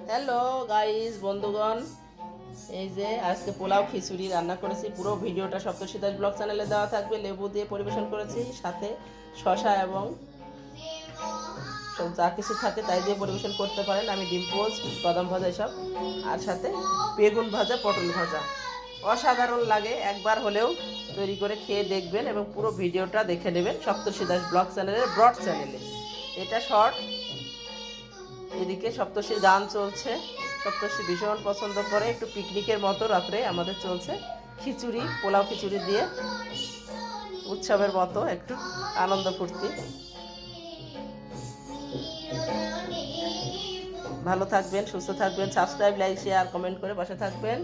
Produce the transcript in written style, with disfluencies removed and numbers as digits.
Hello guys বন্ধুগণ, এই যে আজকে পোলাও খিচুড়ি রান্না করেছি। পুরো ভিডিওটা সপ্তর্ষি দাস ব্লগ চ্যানেলে দেওয়া থাকবে। লেবু দিয়ে পরিবেশন করেছি, সাথে শসা এবং সব যা কিছু থাকে তাই দিয়ে পরিবেশন করতে পারেন। আমি ডিম পোস্ট, বাদাম ভাজা এসব, আর সাথে বেগুন ভাজা, পটল ভাজা। অসাধারণ লাগে, একবার হলেও তৈরি করে খেয়ে দেখবেন এবং পুরো ভিডিওটা দেখে নেবেন সপ্তর্ষি দাস ব্লগ চ্যানেলের ব্রড চ্যানেলে। এটা শর্ট। এদিকে সপ্তর্ষির গান চলছে। সপ্তর্ষি ভীষণ পছন্দ করে, একটু পিকনিকের মতো রাত্রে আমাদের চলছে খিচুড়ি, পোলাও খিচুড়ি দিয়ে উৎসবের মতো একটু আনন্দ ফুর্তি। ভালো থাকবেন, সুস্থ থাকবেন, সাবস্ক্রাইব, লাইক, শেয়ার, কমেন্ট করে পাশে থাকবেন।